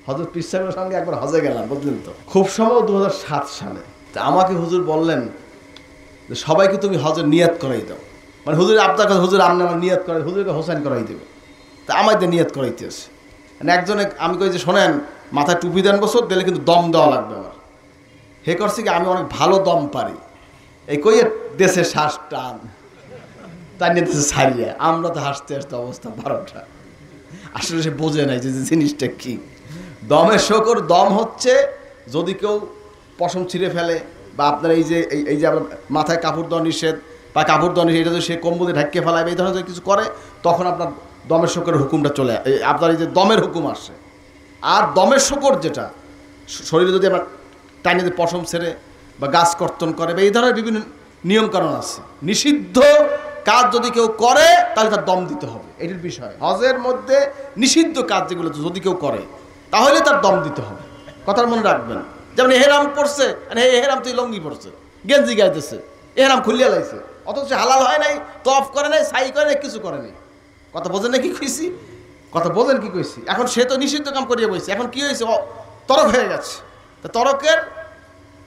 হযরত পীর সাহেবের সঙ্গে একবার হজে গেলাম, বুঝলেন তো, খুব সম্ভব 2007 সালে। তা আমাকে হুজুর বললেন যে সবাইকে তুমি হজের নিয়াত করাই দাও, মানে হুজুর আপনার কাছে হুজুর আপনি আমার নিয়াত করাই, হুজুরকে হোসেন করাই দেবে। তা আমাদের নিয়াত করাইতে আছে, মানে একজনে আমি কই যে শোনেন মাথায় টুপি দেন বছর দিলে কিন্তু দম দেওয়া লাগবে আমার। হে করছে কি আমি অনেক ভালো দম পারি, এই কই দেশে শ্বাস টান তাই নিয়ে দেশে ছাড়িয়ে। আমরা তো হাসতে হাসতে অবস্থা 12টা। আসলে সে বোঝে নাই যে জিনিসটা কি দমের শকর। দম হচ্ছে যদি কেউ পশম ছিঁড়ে ফেলে, বা আপনার এই যে আপনার মাথায় কাপড় দেওয়া নিষেধ, বা কাপড় দেওয়া নিষেধ, এটা যদি সে কম্বলে ঢাকিয়ে ফেলায়, এই ধরনের কিছু করে, তখন আপনার দমের শকরের হুকুমটা চলে, আপনার এই যে দমের হুকুম আসে। আর দমের শকর যেটা শরীরে যদি আপনার টাইনে পশম ছেড়ে বা গাছ কর্তন করে, বা এই ধরনের বিভিন্ন নিয়মকানুন আছে। নিষিদ্ধ কাজ যদি কেউ করে তাহলে তার দম দিতে হবে, এটির বিষয়। হজের মধ্যে নিষিদ্ধ কাজ যেগুলো যদি কেউ করে তাহলে তার দম দিতে হবে, কথার মনে রাখবেন। যেমন এহেরাম পড়ছে, এহেরাম তুই লঙ্গি পড়ছে, গেঞ্জি গাইতেছে, এহেরাম খুলিয়া লাইছে, অথচ হালাল হয় নাই, তফ করে নাই, সাই করে নাই, কিছু করে নাই। কথা বোঝেন না কি কইছি? কথা বোঝেন কি কইছি? এখন সে তো নিষিদ্ধ কাম করিয়া বইছে, এখন কি হয়েছে? তরক হয়ে গেছে। তো তরকের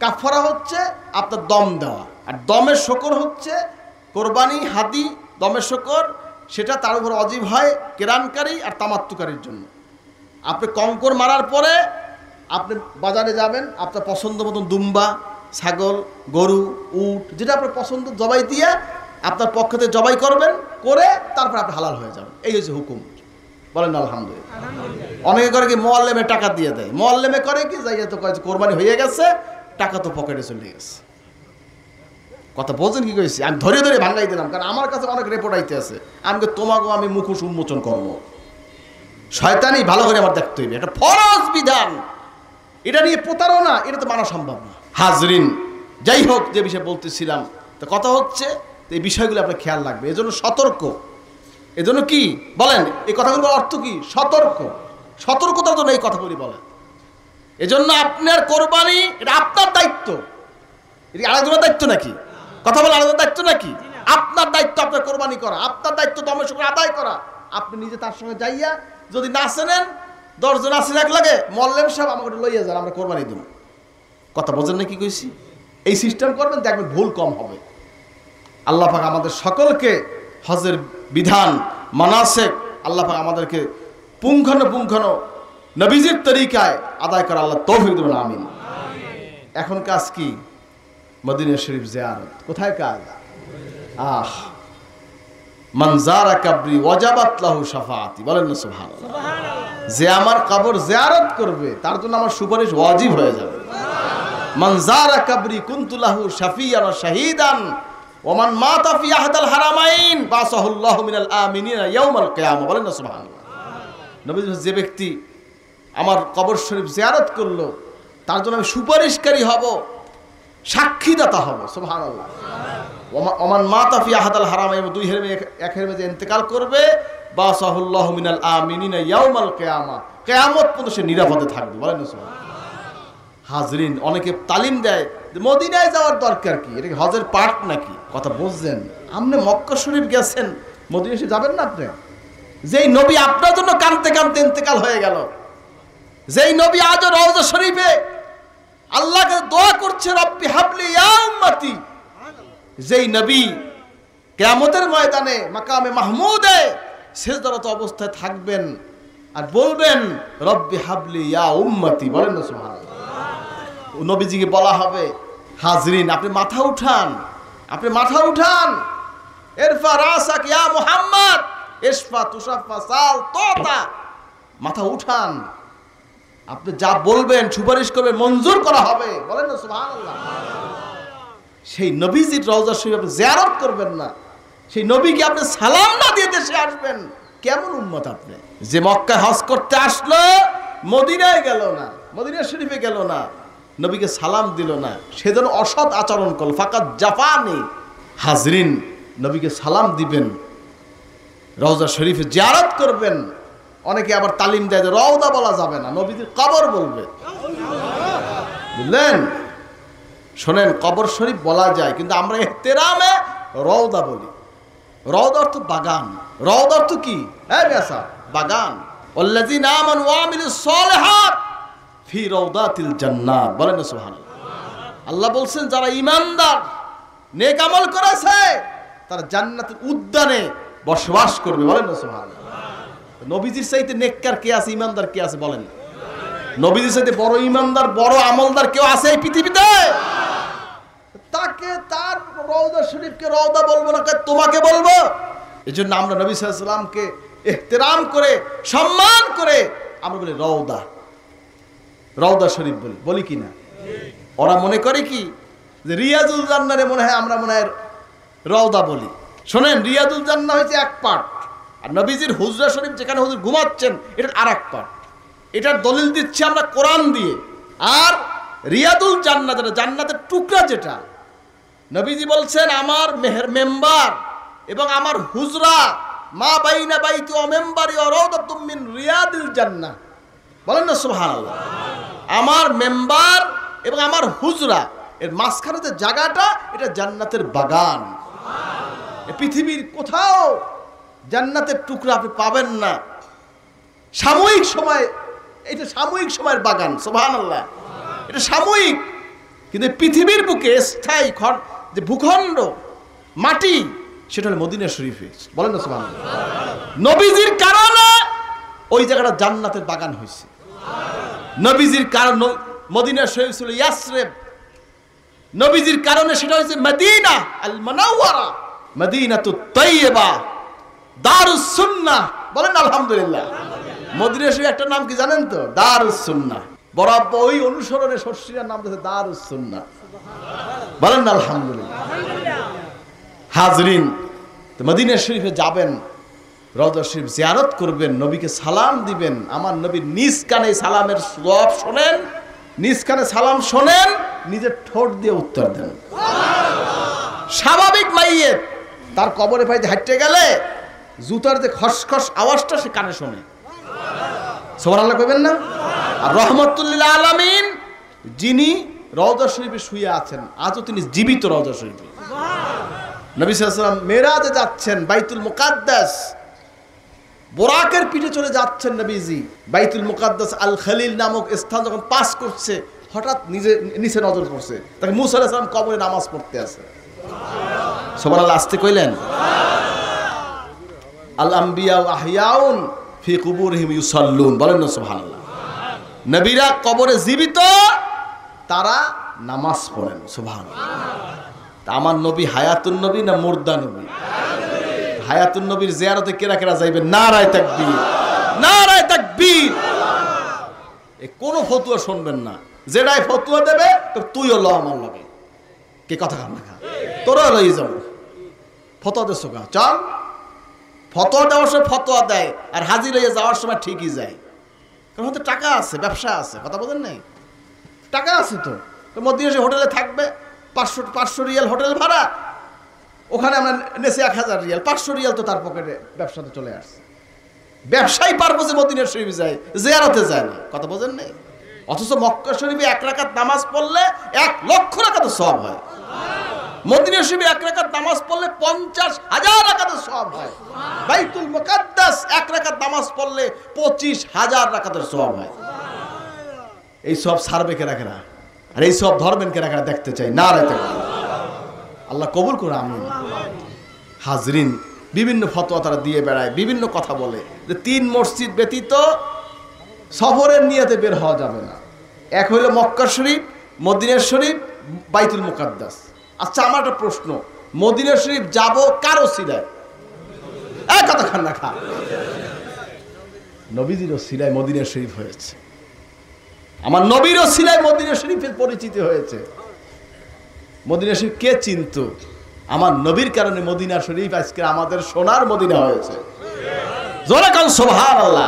কাফারা হচ্ছে আপনার দম দেওয়া, আর দমের শকর হচ্ছে কোরবানি, হাদি, দমের শকর, সেটা তার উপর অজীব হয় কেরানকারী আর তামাত্তুকারীর জন্য। আপনি কঙ্কর মারার পরে আপনি বাজারে যাবেন, আপনার পছন্দ মতন দুম্বা, ছাগল, গরু, উট, যেটা আপনার পছন্দ জবাই দিয়ে আপনার পক্ষ থেকে জবাই করবেন, করে তারপর আপনি হালাল হয়ে যাবেন। এই হচ্ছে হুকুম। বলেন আলহামদুলিল্লাহ। অনেকে করে কি মোয়াল্লেমে টাকা দিয়ে দেয়, মোয়াল্লেমে করে কি যাইয়া তো কয়েছে কোরবানি হয়ে গেছে, টাকা তো পকেটে চলে গেছে। কথা বোঝেন কি কইছি? আমি ধরে ধরে ভাঙাই দিলাম, কারণ আমার কাছে অনেক রেপোর্ট আইতে আছে। আমাকে তোমাকেও আমি মুখোশ উন্মোচন করবো, শয়তানি ভালো করে আমার দেখতে হইবে। এটা ফরজ বিধান, এটা নিয়ে প্রতারণা, এটা তো মানা সম্ভব না। হাজরিন, যাই হোক, যে বিষয়ে বলতেছিলাম, তো কথা হচ্ছে এই বিষয়গুলো আপনার খেয়াল রাখবে। এজন্য সতর্ক। এজন্য কি বলেন, এই কথাগুলোর অর্থ কি? সতর্ক। সতর্কতার জন্য এই কথাগুলি বলেন। এজন্য আপনার কোরবানি এটা আপনার দায়িত্ব, এটা আরেকজনের দায়িত্ব নাকি? কথা বলে আরেকজনের দায়িত্ব নাকি? আপনার দায়িত্ব আপনার কোরবানি করা, আপনার দায়িত্ব দমের শকর আদায় করা। আপনি নিজে তার সঙ্গে যাইয়া যদি না চেনেন, 10 জন আসেন এক লাগে, মল্লেম সাহেব আমাকে লইয়া যান, আমরা কোরবানি দেব। কথা বোঝেন না কি কইছি? এই সিস্টেম করবেন, দেখবেন ভুল কম হবে। আল্লাহ পাক আমাদের সকলকে হজের বিধান, মানাসিক আল্লাহ পাক আমাদেরকে পুঙ্খানুপুঙ্খানু নবীজির তরিকায় আদায় করা আল্লাহ তৌফিক দেবেন, আমিন। এখন কাজ কি? মদিনা শরীফ জিয়ারত। কোথায় কাজ? মান যারা কবরি ওয়াজাবাত লাহু শাফাআতি। বলেন না সুবহানাল্লাহ। যে আমার কবর জিয়ারত করবে তার জন্য আমার সুপারিশ ওয়াজিব হয়ে যাবে। মান যারা কবরি কুনতু লাহু শাফিয়ান ওয়া শাহীদান ওয়া মান মাতা ফি আহদাল হারামাইন বাসাহুল্লাহু মিনাল আমিনিনা ইয়াউমাল কিয়ামা। বলেন না সুবহানাল্লাহ। নবী, যে ব্যক্তি আমার কবর শরীফ জিয়ারত করলো তার জন্য আমি সুপারিশকারী হব, সাক্ষীদাতা হব। সুবহানাল্লাহ। ওমান মাতা ফি আহদাল হারামাইন, 2 হেরমে 1 হেরমে যে ইন্তেকাল করবে, বাসাহুল্লাহু মিনাল আমিনিনা ইয়াউমাল কিয়ামা, কিয়ামত পর্যন্ত সে নিরাপদে থাকবে। বলেন না সুবহানাল্লাহ। হাজরিন, অনেকে তালিম দেয় মদিনায় যাওয়ার দরকার কি, এটা কি হজের পার্ট নাকি? কথা বুঝছেন? আপনি মক্কা শরীফ গেছেন, মদিনা এসে যাবেন না? আপনি যেই নবী আপনার জন্য কাঁদতে কাঁদতে ইন্তেকাল হয়ে গেল, যেই নবী আজও রওজা শরীফে আল্লাহকে দোয়া করছে রব্বি হাবলি ইয়া উম্মতি, যেই নবী কিয়ামতের ময়দানে মাকামে মাহমুদে সিজদারত অবস্থায় থাকবেন আর বলবেন রব্বি হাবলি ইয়া উম্মতি। বলেন না সুবহানাল্লাহ। নবীজিকে বলা হবে, হাজরিন আপনি মাথা উঠান, আপনি মাথা উঠান, ইরফা রাসাক ইয়া মুহাম্মদ ইশফা তুশাফা সাল তোতা। মাথা উঠান, আপনি যা বলবেন, সুপারিশ করবেন, মঞ্জুর করা হবে। বলেন না সুবহানাল্লাহ। সেই নবীজির রওজা শরীফ আপনি জিয়ারত করবেন না, সেই নবীকে আপনি সালাম না দিয়ে দেশে আসবেন, কেমন উম্মত আপনি? যে মক্কায় হজ করতে আসলো, মদিনায় গেল না, মদিনা শরীফে গেল না, নবীকে সালাম দিল না, সেজন্য অসৎ আচরণ করল। ফাকাত জাফানি। হাজরিন, নবীকে সালাম দিবেন, রওজা শরীফে জিয়ারত করবেন। অনেকে আবার তালিম দেয় যে রওজা বলা যাবে না, নবীজির কবর বলবে। বুঝলেন? শোনেন, কবর শরীফ বলা যায়, কিন্তু আমরা ইহতিরামে রওজা বলি। রওজা অর্থ বাগান। রওজা অর্থ কি? বাগান। ওয়াল্লাযীনা আমানু ওয়া আমিলুস সালিহাত ফি রাওদাতিল জান্নাত। বলেন না সুবহানাল্লাহ। আল্লাহ বলছেন যারা ঈমানদার, নেক আমল করেছে, তারা জান্নাতের উদ্যানে বসবাস করবে। বলেন না সুবহানাল্লাহ। নবীজির চাইতে নেককার কে আছে, ঈমানদার কে আছে বলেন? নবীজির চাইতে বড় ঈমানদার, বড় আমলদার কেউ আছে এই পৃথিবীতে? তাকে, তার রওজা শরীফকে রওজা বলবো না, তোমাকে বলবো? এজন্য আমরা নবী সাল্লাল্লাহু আলাইহি ওয়াসাল্লামকে ইহতিরাম করে, সম্মান করে আমরা বলি রওজা, রওজা শরীফ বলি, বলি কি না? ওরা মনে করে কি যে রিয়াজুল জান্নাহরে মনে হয় আমরা মনে হয় রওজা বলি। শোনেন, রিয়াজুল জান্নাহ হচ্ছে এক পার্ট, আর নবীজির হুজরা শরীফ যেখানে হুজুর ঘুমাচ্ছেন এটা আরেক পার্ট। এটার দলিল দিচ্ছি আমরা কোরআন দিয়ে। আর রিয়াদুল জান্নাহ যেটা, জান্নাতের টুকরা যেটা, নবীজি বলছেন আমার মেম্বার এবং আমার হুজরা মা বাইনা বাইতি ওয়া মেম্বারি ওয়া রাওদাতুম মিন রিয়াদিল জান্নাহ। বলেন না সুবহানাল্লাহ। আমার মেম্বার এবং আমার হুজরা এর মাঝখানে যে জায়গাটা, এটা জান্নাতের বাগান। পৃথিবীর কোথাও জান্নাতের টুকরা আপনি পাবেন না। সাময়িক সময়, এটা সাময়িক সময়ের বাগান। সুবহানাল্লাহ, এটা সাময়িক, কিন্তু পৃথিবীর বুকে স্থায়ী যে ভূখণ্ড, মাটি, সেটা হলো মদিনা শরীফে। বলেন না সুবহানাল্লাহ। নবীজির কারণে ওই জায়গাটা জান্নাতের বাগান হয়েছে। নবীজির কারণ মদিনা শরীফ ছিল ইয়াসরিব, নবীজির কারণে সেটা হয়েছে মদিনা আল মুনাওয়ারা, মদিনাতুত তাইয়্যিবা, দারুস সুন্নাহ। বলেন আলহামদুলিল্লাহ। মদিনা শরীফ একটা নাম কি জানেন তো? দারুস সুন্নাহ। বরাবর ওই অনুসরণে শর্ষিরার নাম দিয়েছে দারুস সুন্নাহ। বলেন আলহামদুলিল্লাহ। হাজরিন, মদিনা শরীফে যাবেন, রওজা শরীফ জিয়ারত করবেন, নবীকে সালাম দিবেন। আমার নবীর নিজ কানে সালামের সওয়াব শোনেন, নিজ কানে সালাম শোনেন, নিজের ঠোঁট দিয়ে উত্তর দেন। স্বাভাবিক মাইয়েত তার কবরে পাইতে হাঁটতে গেলে জুতার যে খসখস আওয়াজটা সে কানে শোনে। সুবহানাল্লাহ কইবেন না? আর রহমাতুল লিল আলামিন যিনি রওজা শরীফে শুয়ে আছেন, আজও তিনি জীবিত রওজা শরীফে। নবী সাল্লাল্লাহু আলাইহি ওয়াসাল্লাম মেরাজে যাচ্ছেন, বাইতুল মুকাদ্দাস, বোরাকের পিঠে চলে যাচ্ছেন নবীজি। বাইতুল মুকাদ্দাস আল খলিল নামক স্থান যখন পাস করছে, হঠাৎ নিচে নজর পড়ছে, তাকে মুসা আলাইহিস সালাম কবরে নামাজ পড়তে আছে। সুবহানাল্লাহ, আসতে কইলেন। আল আম্বিয়া আহইয়াউন ফি কুবুরিহিম ইউসাল্লুন। বলেন না সুবহানাল্লাহ। নবীরা কবরে জীবিত, তারা নামাজ পড়েন। সুবহানাল্লাহ। তা আমার নবী হায়াতুন নবী না মুর্দা নবী? হায়াতুন নবীর জিয়ারতে কেরা কেরা যাইবেন? নারায়ে তাকবীর, নারায়ে তাকবীর। এ কোনো ফতোয়া শুনবেন না, যেটাই ফতোয়া দেবে তো তুইও ল আমার লাগে, কে কথা কাম না, তোরা লই যাব। ফতোয়া দেছ গা, চল। ফতোয়া দেওয়ার সময় ফতোয়া দেয়, আর হাজির হয়ে যাওয়ার সময় ঠিকই যায়। কারণ হয়তো টাকা আছে, ব্যবসা আছে, কথা বলেন নাই? টাকা আছে তো মদিনা শরীফ হোটেলে থাকবে, 500 রিয়াল হোটেল ভাড়া, ওখানে আমরা নেছি 1000 রিয়াল, 500 রিয়াল তো তার পকেটে ব্যবসাতে চলে আসছে। ব্যবসায়ী পারবো যে মদিনা শরীফে যায়, জিয়ারতে যায় না, কথা বোঝেন নাই? অথচ মক্কা শরীফে 1 রাকাত নামাজ পড়লে 1 লক্ষ রাকাতের সওয়াব হয়। মদিনা শরীফে 1 রাকাত নামাজ পড়লে 50,000 রাকাতের সওয়াব হয়। বাইতুল মুকাদ্দাস 1 রাকাত নামাজ পড়লে 25,000 রাকাতের সওয়াব হয়। এই সব ছাড়বে কেরা কেরা, আর এই সব ধরবেন কেরা কেরা দেখতে চাই। নারায়ে তাকবীর। আল্লাহ কবুল করে, আমিন। হাজরিন, বিভিন্ন ফতোয়া তারা দিয়ে বেড়ায়, বিভিন্ন কথা বলে যে 3 মসজিদ ব্যতীত সফরের নিয়তে বের হওয়া যাবে না। এক হইল মক্কা শরীফ, মদিনা শরীফ, বাইতুল মুকাদ্দাস। আচ্ছা, আমার একটা প্রশ্ন, মদিনা শরীফ যাব কার ওসিলায়? এক কথা খান না খা, নবীজির ওসিলায় মদিনা শরীফ হয়েছে। আমার নবীর ওসিলায় মদিনা শরীফের পরিচিতি হয়েছে। মদিনা শরীফ কে চিনতো? আমার নবীর কারণে মদিনা শরীফ আজকে আমাদের সোনার মদিনা হয়েছে। জোরে কান সুবহানাল্লাহ।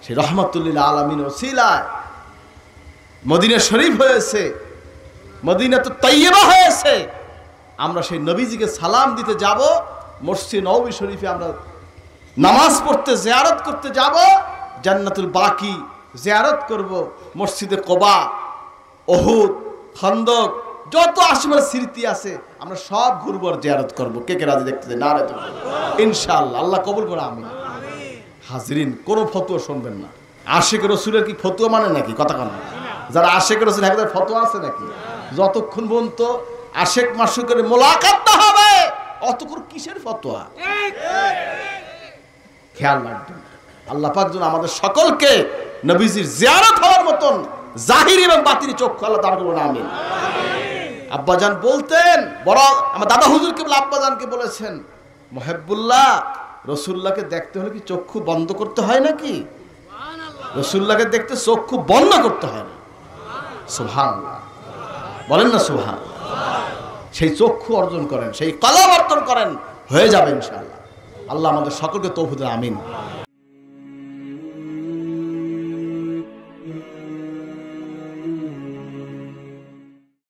সেই রহমাতুল্লিল আলামিন ওসিলায় মদিনা শরীফ হয়েছে, মদিনা তো তাইয়্যিবা হয়েছে। আমরা সেই নবীজিকে সালাম দিতে যাব, মসজিদ নববী শরীফে আমরা নামাজ পড়তে জিয়ারত করতে যাব, জান্নাতুল বাকি জিয়ারত করব, মসজিদে কোবা, উহুদ, খন্দক, যত আশেপাশে স্মৃতি আছে আমরা সব ঘুরব আর জিয়ারত করব। কে কে রাজি দেখতে চাই? নারে তো ইনশাআল্লাহ, আল্লাহ কবুল করে। আমিন। হাজরিন, কোনো ফতোয়া শুনবেন না। আশিক রসুলের কি ফতোয়া মানে নাকি? কথা কন। যারা আশিক রসুল তাদের ফতোয়া আছে নাকি? যতক্ষণ পর্যন্ত আশিক মাসুকের মোলাকাত না হবে অতক্ষণ কিসের ফতোয়া? খেয়াল রাখবেন। আল্লাহ পাক যেন আমাদের সকলকে নবীজির জিয়ারত হওয়ার মতন জাহিরি এবং বাতিনি চক্ষু আল্লাহ দান করুন। আমিন। আব্বাজান বলতেন, বড় আমার দাদা হুজুরকে বলে আব্বাজানকে বলেছেন, মুহিব্বুল্লাহ রসুল্লাহকে দেখতে হলে কি চক্ষু বন্ধ করতে হয় নাকি? রসুল্লাহকে দেখতে চক্ষু বন্ধ করতে হয় না। সুবহানাল্লাহ বলেন না? সুবহানাল্লাহ। সেই চক্ষু অর্জন করেন, সেই কলম অর্জন করেন, হয়ে যাবে ইনশাআল্লাহ। আল্লাহ আমাদের সকলকে তৌফিক দেন। আমিন।